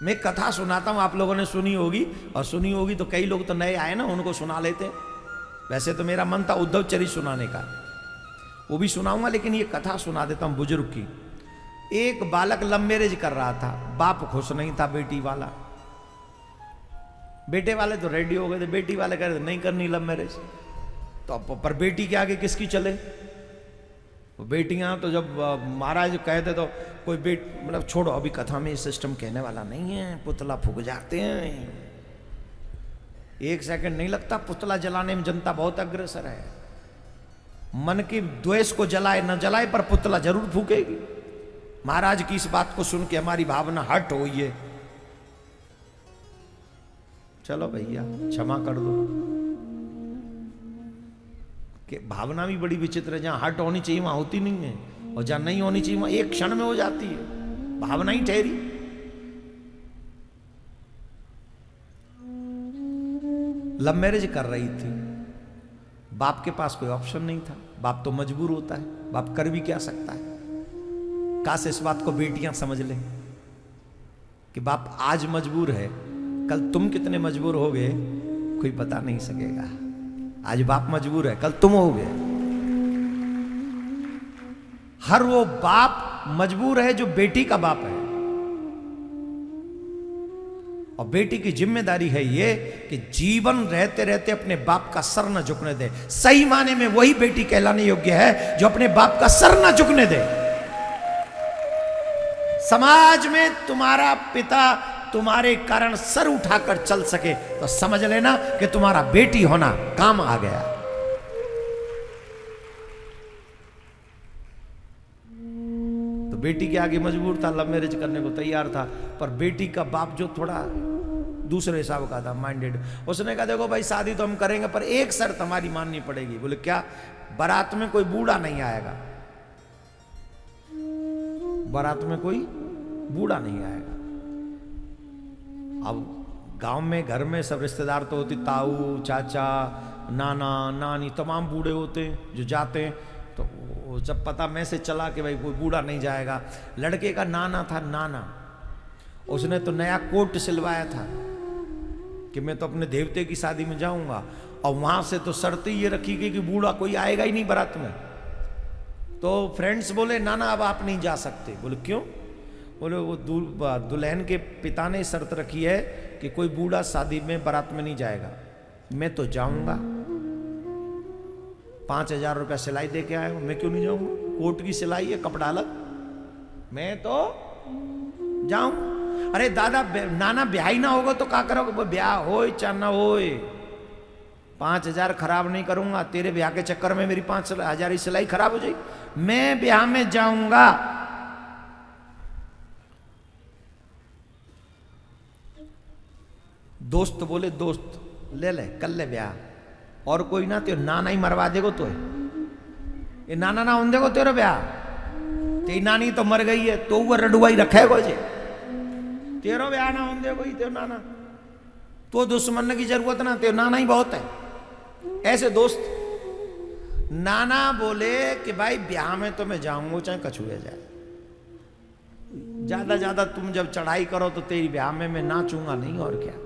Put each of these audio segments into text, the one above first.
मैं कथा सुनाता हूँ, आप लोगों ने सुनी होगी, और सुनी होगी तो कई लोग तो नए आए ना, उनको सुना लेते। वैसे तो मेरा मन था उद्धव चरित सुनाने का, वो भी सुनाऊंगा, लेकिन ये कथा सुना देता हूँ बुजुर्ग की। एक बालक लव मैरिज कर रहा था, बाप खुश नहीं था बेटी वाला। बेटे वाले तो रेडी हो गए थे, बेटी वाले कह रहे थे नहीं करनी लव मैरिज। तो पर बेटी के आगे किसकी चले? बेटियां तो जब महाराज कहते तो कोई मतलब छोड़ो, अभी कथा में सिस्टम कहने वाला नहीं है, पुतला फूक जाते हैं। एक सेकंड नहीं लगता, पुतला जलाने में जनता बहुत अग्रसर है। मन की द्वेष को जलाए न जलाए, पर पुतला जरूर फूकेगी। महाराज की इस बात को सुन के हमारी भावना हट हुई है। चलो भैया क्षमा कर दो, कि भावना भी बड़ी विचित्र है। जहां हट होनी चाहिए वहां होती नहीं है, और जहां नहीं होनी चाहिए वहां एक क्षण में हो जाती है। भावना ही ठहरी। लव मैरिज कर रही थी, बाप के पास कोई ऑप्शन नहीं था, बाप तो मजबूर होता है, बाप कर भी क्या सकता है। काश इस बात को बेटियां समझ लें कि बाप आज मजबूर है, कल तुम कितने मजबूर होगे कोई पता नहीं सकेगा। आज बाप मजबूर है, कल तुम होगे। हर वो बाप मजबूर है जो बेटी का बाप है, और बेटी की जिम्मेदारी है ये कि जीवन रहते रहते अपने बाप का सर न झुकने दे। सही माने में वही बेटी कहलाने योग्य है जो अपने बाप का सर न झुकने दे। समाज में तुम्हारा पिता तुम्हारे कारण सर उठाकर चल सके तो समझ लेना कि तुम्हारा बेटी होना काम आ गया। तो बेटी के आगे मजबूर था, लव मैरिज करने को तैयार था, पर बेटी का बाप जो थोड़ा दूसरे हिसाब का था, माइंडेड, उसने कहा देखो भाई शादी तो हम करेंगे, पर एक शर्त हमारी माननी पड़ेगी। बोले क्या? बारात में कोई बूढ़ा नहीं आएगा, बारात में कोई बूढ़ा नहीं आएगा। अब गांव में घर में सब रिश्तेदार तो होते, ताऊ चाचा नाना नानी तमाम बूढ़े होते जो जाते हैं। तो जब पता मैसेज चला कि भाई कोई बूढ़ा नहीं जाएगा, लड़के का नाना था, नाना उसने तो नया कोट सिलवाया था कि मैं तो अपने देवते की शादी में जाऊंगा, और वहां से तो शर्त ये रखी गई कि बूढ़ा कोई आएगा ही नहीं बारात में। तो फ्रेंड्स बोले नाना अब आप नहीं जा सकते। बोले क्यों? बोले वो दुल्हन के पिता ने शर्त रखी है कि कोई बूढ़ा शादी में बारात में नहीं जाएगा। मैं तो जाऊंगा, 5,000 रुपया सिलाई दे के आया हूं, मैं क्यों नहीं जाऊंगा? कोट की सिलाई है, कपड़ा अलग, मैं तो जाऊं। अरे दादा नाना ब्याह ही ना होगा तो क्या करोगे? ब्याह हो चाहे ना हो, 5,000 खराब नहीं करूंगा। तेरे ब्याह के चक्कर में मेरी 5,000 की सिलाई खराब हो जाएगी। मैं ब्याह में जाऊंगा। दोस्त बोले दोस्त ले ले कर ले ब्याह, और कोई ना तो नाना ही मरवा देगो। तो ये नाना ना होने देगो तेरा ब्याह, तेरी नानी तो मर गई है, तो वो रडुआई रखेगो जे, तेरा ब्याह ना होने देगो ही तेरा नाना, तो दुश्मन की जरूरत ना, तेरा नाना ही बहुत है। ऐसे दोस्त। नाना बोले कि भाई ब्याह में तो मैं जाऊंगा चाहे कछुए जाए, ज्यादा ज्यादा तुम जब चढ़ाई करो तो तेरी ब्याह में मैं नाचूंगा नहीं, और क्या।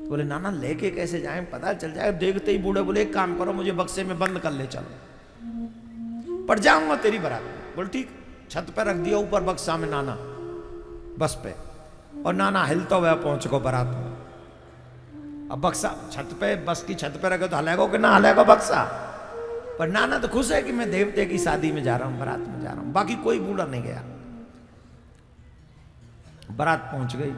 बोले नाना लेके कैसे जाएं, पता चल जाए। देखते ही बूढ़े बोले एक काम करो, मुझे बक्से में बंद कर ले चलो, पर जाऊंगा तेरी बारात में। बोले ठीक। छत पे रख दिया ऊपर बक्सा में नाना, बस पे, और नाना हिलता हुआ पहुंच गो बारात में। अब बक्सा छत पे, बस की छत पे रखे तो हलेगो कि ना हलेगो बक्सा, पर नाना तो खुश है कि मैं देवते की शादी में जा रहा हूं, बारात में जा रहा हूं। बाकी कोई बूढ़ा नहीं गया। बारात पहुंच गई।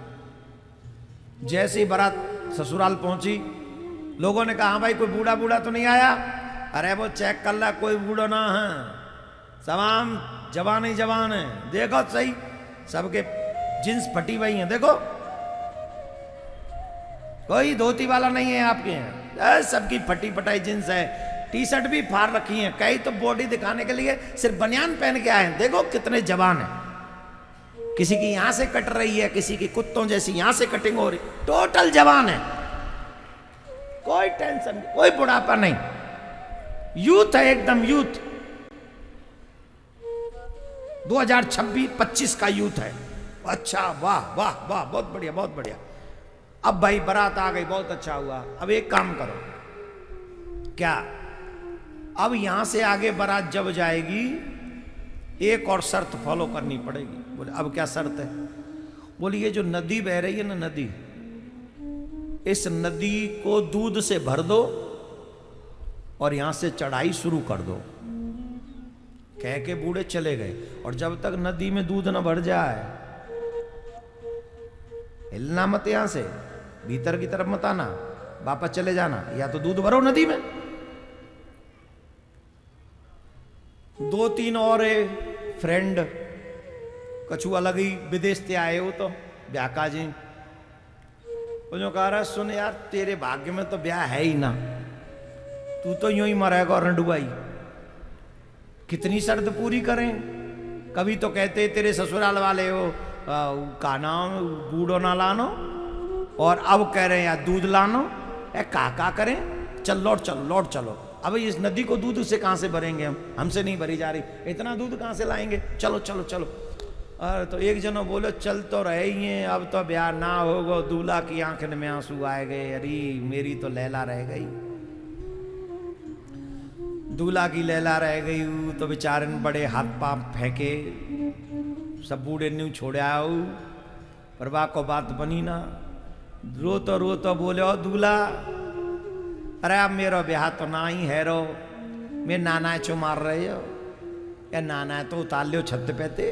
जैसे ही बारात ससुराल पहुंची, लोगों ने कहा हाँ भाई कोई बूढ़ा बूढ़ा तो नहीं आया? अरे वो चेक कर ला, कोई बूढ़ा ना है, तमाम जवान ही जवान है। देखो सही, सबके जींस फटी हुई है, देखो कोई धोती वाला नहीं है आपके यहाँ, सबकी फटी फटाई जींस है, टी शर्ट भी फाड़ रखी है। कई तो बॉडी दिखाने के लिए सिर्फ बनियान पहन के आए हैं, देखो कितने जवान है। किसी की यहां से कट रही है, किसी की कुत्तों जैसी यहां से कटिंग हो रही, टोटल जवान है, कोई टेंशन, कोई बुढ़ापा नहीं, यूथ है एकदम यूथ। 2026-25 का यूथ है, अच्छा, वाह वाह वाह, बहुत बढ़िया बहुत बढ़िया। अब भाई बारात आ गई, बहुत अच्छा हुआ। अब एक काम करो, क्या, अब यहां से आगे बारात जब जाएगी एक और शर्त फॉलो करनी पड़ेगी। बोले अब क्या शर्त है? बोली ये जो नदी बह रही है ना, नदी, इस नदी को दूध से भर दो और यहां से चढ़ाई शुरू कर दो। कह के बूढ़े चले गए, और जब तक नदी में दूध न भर जाए हिलना मत, यहां से भीतर की तरफ मत आना, वापस चले जाना, या तो दूध भरो नदी में। दो तीन और फ्रेंड कछु अलग ही विदेश से आए हो, तो ब्याका जी वो जो कह रहा, सुन यार तेरे भाग्य में तो ब्याह है ही ना, तू तो यूं ही मरेगा रंडुआई, कितनी शर्त पूरी करें। कभी तो कहते तेरे ससुराल वाले हो का नाम बूढ़ो ना लानो, और अब कह रहे हैं यार दूध लानो। का करें, चल लौट चलो लौट चलो। अब इस नदी को दूध से कहां से भरेंगे हम, हमसे नहीं भरी जा रही, इतना दूध कहां से लाएंगे, चलो चलो चलो। अरे तो एक जनो बोलो चल तो रहे ही हैं, अब तो ब्याह ना होगा, दूल्हा की आंखन में आंसू आए गए, अरे मेरी तो लैला रह गई, दूल्हा की लैला रह गई। तो बेचारे ने बड़े हाथ पांव फेंके, सब बूढ़े न्यू छोड़े आओ, पर बा को बात बनी ना। रो तो बोले ओ दूल्हा, अरे अब मेरा ब्याह तो ना ही है रो, मैं नाना चो मार रहे हो, या नाना तो उतार लियो छत पे थे,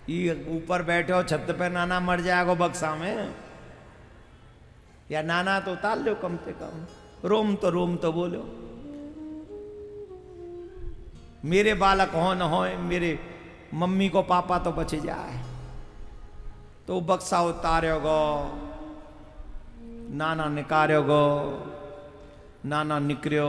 ये ऊपर बैठे हो छत पे, नाना मर जाएगा बक्सा में, या नाना तो उतार लो कम से कम, रोम तो बोलो। मेरे बालक हो न हो, मेरे मम्मी को पापा तो बच जाए, तो बक्सा उतारोगो, नाना निकारोगो, नाना निकरियो,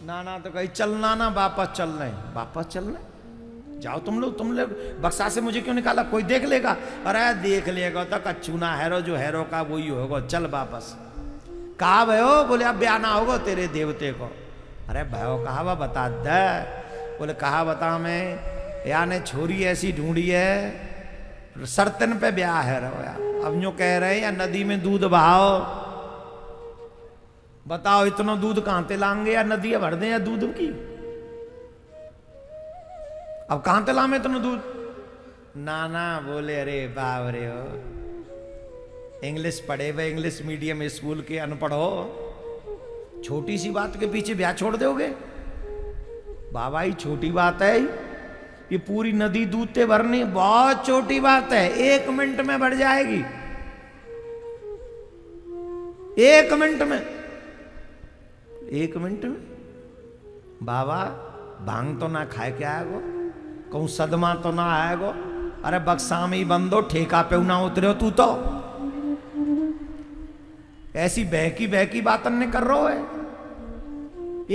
नाना तो कही चल नाना वापस चल रहे, वापस चल रहे, जाओ तुम लोग बक्सा से मुझे क्यों निकाला, कोई देख लेगा, अरे देख लेगा तो कच्छूना हैरो जो हैरो का वही होगा, चल वापस। कहा भयो, बोले अब ब्याह ना होगा तेरे देवते को। अरे भयो कहा बता दे, बोले कहा बता मैं, या ने छोरी ऐसी ढूंढी है सर्तन पे ब्याह है रहो यार। अब यूं कह रहे हैं या नदी में दूध बहाओ, बताओ इतना दूध कहां ते लाएंगे, या नदी भर दें या दूध की, अब कहां ते लामे इतना दूध। नाना बोले अरे बाप रे हो, इंग्लिश पढ़े हुए, इंग्लिश मीडियम स्कूल के अनपढ़ हो, छोटी सी बात के पीछे ब्याह छोड़ दोगे। बाबा ही छोटी बात है, ये पूरी नदी दूध से भरनी बहुत छोटी बात है, 1 मिनट में भर जाएगी, 1 मिनट में, 1 मिनट में। बाबा भांग तो ना खाए के आएगो, कहूं सदमा तो ना आएगो, अरे बक्सा में ही बंदो, ठेका पे ना उतरे हो तू तो, ऐसी बहकी बातन ने कर रहा है,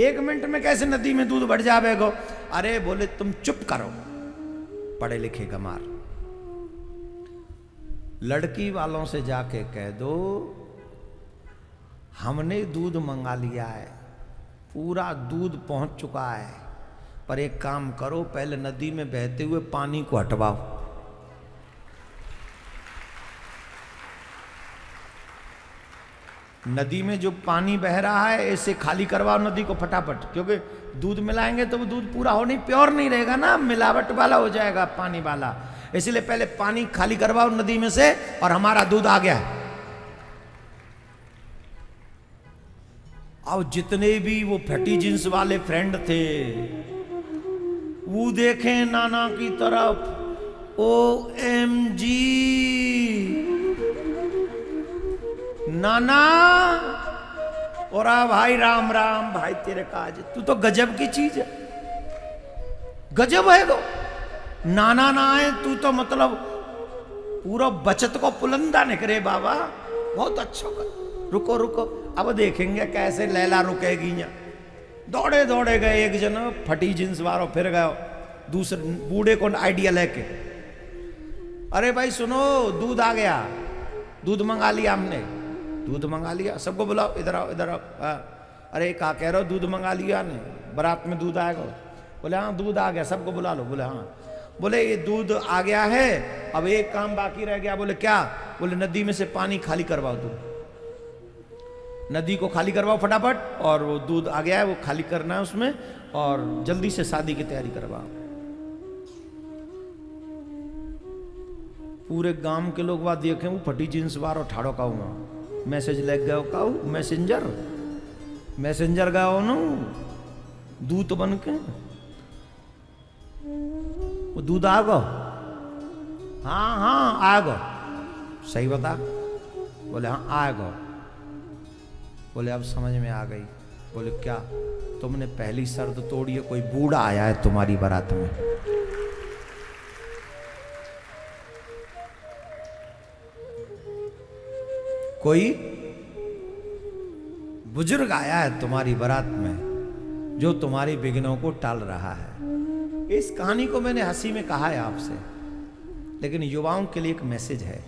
1 मिनट में कैसे नदी में दूध बढ़ जाएगो। अरे बोले तुम चुप करो, पढ़े लिखे गमार, लड़की वालों से जाके कह दो हमने दूध मंगा लिया है, पूरा दूध पहुंच चुका है, पर एक काम करो पहले नदी में बहते हुए पानी को हटवाओ। नदी में जो पानी बह रहा है ऐसे खाली करवाओ नदी को फटाफट, क्योंकि दूध मिलाएंगे तो वो दूध पूरा हो नहीं, प्योर नहीं रहेगा ना, मिलावट वाला हो जाएगा पानी वाला, इसलिए पहले पानी खाली करवाओ नदी में से, और हमारा दूध आ गया है। अब जितने भी वो फटी जींस वाले फ्रेंड थे वो देखें नाना की तरफ, OMG नाना, और भाई राम राम भाई तेरे काज, तू तो गजब की चीज है, गजब है तो नाना ना है तू तो, मतलब पूरा बचत को पुलंदा निकरे बाबा, बहुत अच्छा कर। रुको रुको अब देखेंगे कैसे लैला रुकेगी। दौड़े दौड़े गए, एक जन फटी जींस वालों फिर गए दूसरे बूढ़े को आइडिया लेके, अरे भाई सुनो दूध आ गया, दूध मंगा लिया हमने, दूध मंगा लिया, सबको बुलाओ इधर आओ इधर आओ। अरे कहा कह रहे हो दूध मंगा लिया ने, बारात में दूध आएगा, बोले हाँ दूध आ गया, सबको बुला लो, बोले हाँ। बोले ये दूध आ गया है, अब एक काम बाकी रह गया। बोले क्या? बोले नदी में से पानी खाली करवाओ तुम, नदी को खाली करवाओ फटाफट, और वो दूध आ गया है वो खाली करना है उसमें, और जल्दी से शादी की तैयारी करवाओ। पूरे गांव के लोग बात देखे, वो फटी जींस बार और ठाड़ो काऊंगा मैसेज लग गया काऊ, मैसेंजर गया हो ना दूध बन के, वो दूध आ गो, हाँ हाँ आ गो, सही बता? बोले हाँ आ गो। बोले अब समझ में आ गई। बोले क्या? तुमने पहली शर्त तोड़ी है, कोई बूढ़ा आया है तुम्हारी बारात में। कोई बुजुर्ग आया है तुम्हारी बारात में जो तुम्हारी विघ्नों को टाल रहा है। इस कहानी को मैंने हंसी में कहा है आपसे, लेकिन युवाओं के लिए एक मैसेज है।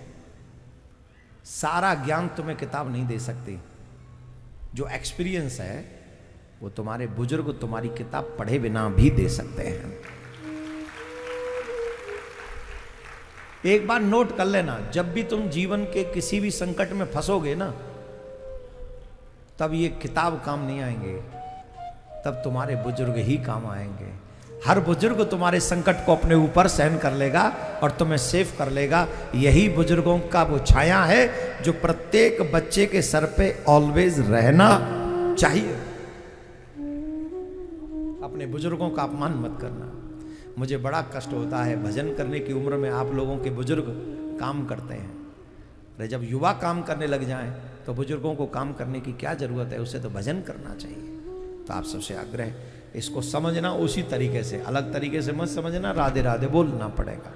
सारा ज्ञान तुम्हें किताब नहीं दे सकती, जो एक्सपीरियंस है वो तुम्हारे बुजुर्ग तुम्हारी किताब पढ़े बिना भी दे सकते हैं। एक बार नोट कर लेना, जब भी तुम जीवन के किसी भी संकट में फंसोगे ना, तब ये किताब काम नहीं आएंगे, तब तुम्हारे बुजुर्ग ही काम आएंगे। हर बुजुर्ग तुम्हारे संकट को अपने ऊपर सहन कर लेगा और तुम्हें सेफ कर लेगा। यही बुजुर्गों का वो छाया है जो प्रत्येक बच्चे के सर पे ऑलवेज रहना चाहिए। अपने बुजुर्गों का अपमान मत करना। मुझे बड़ा कष्ट होता है, भजन करने की उम्र में आप लोगों के बुजुर्ग काम करते हैं, अरे जब युवा काम करने लग जाएं तो बुजुर्गों को काम करने की क्या जरूरत है, उसे तो भजन करना चाहिए। तो आप सबसे आग्रह, इसको समझना उसी तरीके से, अलग तरीके से मत समझना, राधे राधे बोलना पड़ेगा।